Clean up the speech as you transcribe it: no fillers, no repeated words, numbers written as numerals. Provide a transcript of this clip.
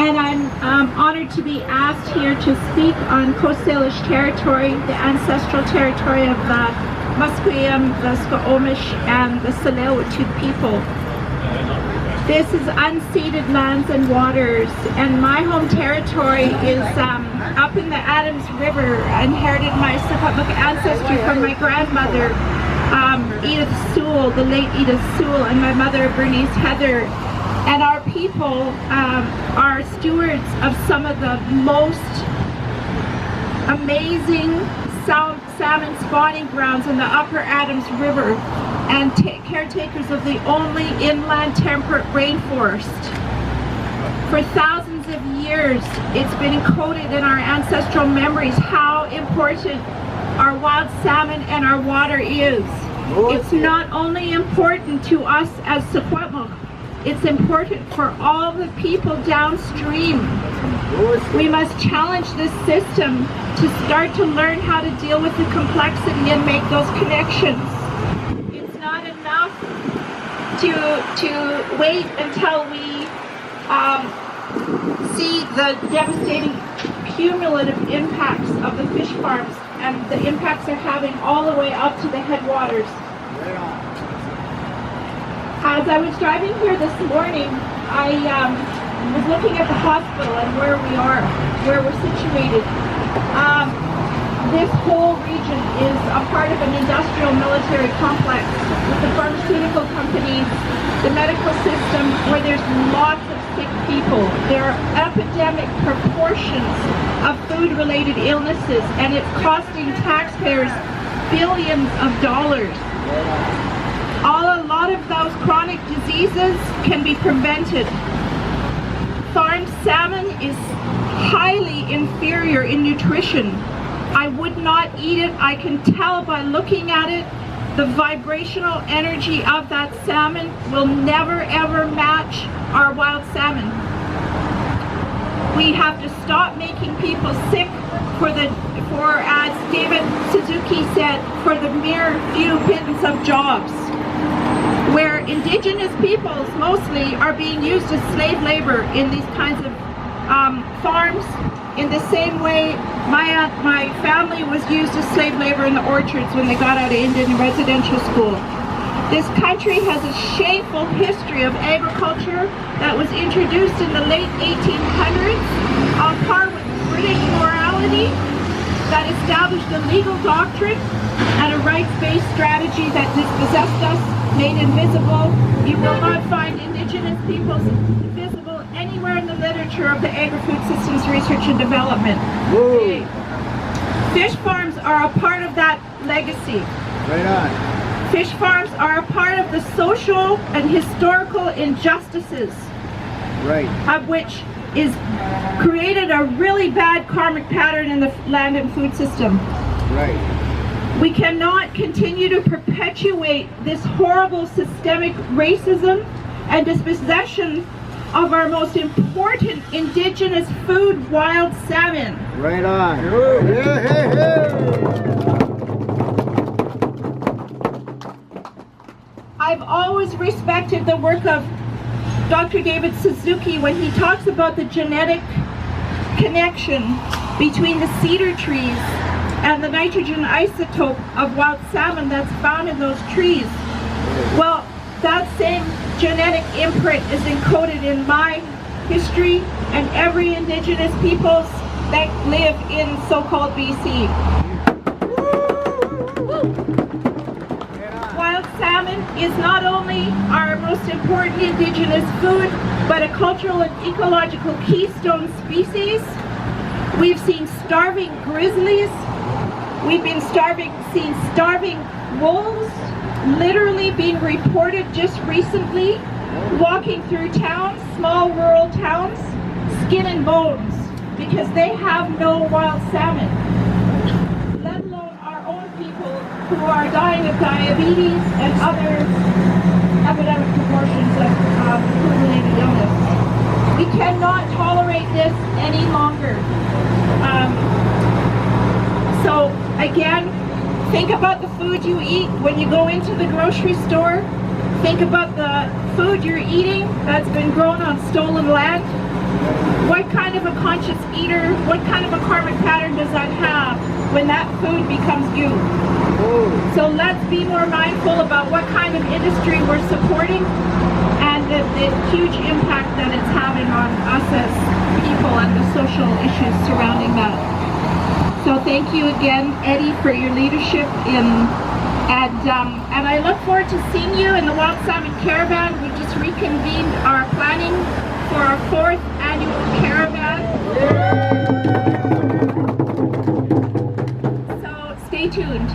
and I'm honored to be asked here to speak on Coast Salish territory, the ancestral territory of the Musqueam, the Squamish, and the Tsleil-Waututh people. This is unceded lands and waters, and my home territory is up in the Adams River. I inherited my Secwepemc ancestry from my grandmother, Edith Sewell, the late Edith Sewell, and my mother, Bernice Heather. And our people are stewards of some of the most amazing salmon spawning grounds in the upper Adams River, and caretakers of the only inland temperate rainforest. For thousands of years, it's been encoded in our ancestral memories how important our wild salmon and our water is. It's not only important to us as Secwepemc, it's important for all the people downstream. We must challenge this system to start to learn how to deal with the complexity and make those connections. It's not enough to wait until we see the devastating cumulative impacts of the fish farms and the impacts they're having all the way up to the headwaters. As I was driving here this morning, I was looking at the hospital and where we are, where we're situated. This whole region is a part of an industrial military complex with the pharmaceutical companies, the medical system, where there's lots of sick people. There are epidemic proportions of food-related illnesses, and it's costing taxpayers billions of dollars. A lot of those chronic diseases can be prevented. Farmed salmon is highly inferior in nutrition. I would not eat it. I can tell by looking at it. The vibrational energy of that salmon will never ever match our wild salmon. We have to stop making people sick for as David Suzuki said, for the mere few pittance of jobs, where Indigenous peoples mostly are being used as slave labor in these kinds of farms. In the same way, my family was used as slave labor in the orchards when they got out of Indian residential school. This country has a shameful history of agriculture that was introduced in the late 1800s on par with British morality, that established a legal doctrine and a rights-based strategy that dispossessed us, made invisible. You will not find Indigenous peoples visible anywhere in the literature of the Agri-Food Systems Research and Development. Okay. Fish farms are a part of that legacy. Right on. Fish farms are a part of the social and historical injustices, of which is created a really bad karmic pattern in the land and food system. We cannot continue to perpetuate this horrible systemic racism and dispossession of our most important Indigenous food, wild salmon. Right on. I've always respected the work of Dr. David Suzuki when he talks about the genetic connection between the cedar trees and the nitrogen isotope of wild salmon that's found in those trees. Well, that same genetic imprint is encoded in my history and every Indigenous peoples that live in so-called BC. Wild salmon is not only our most important Indigenous food, but a cultural and ecological keystone species. We've seen starving grizzlies. We've been seen starving wolves, literally being reported just recently, walking through towns, small rural towns, skin and bones, because they have no wild salmon, let alone our own people who are dying of diabetes and other epidemic proportions of food-related illness. We cannot tolerate this any longer. So again, think about the food you eat when you go into the grocery store. Think about the food you're eating that's been grown on stolen land. What conscious eater, what kind of a karmic pattern does that have when that food becomes you? So let's be more mindful about what kind of industry we're supporting and the huge impact that it's having on us as people and the social issues surrounding that. So thank you again, Eddie, for your leadership and I look forward to seeing you in the Wild Salmon Caravan. We just reconvened our planning for our 4th annual caravan. So stay tuned.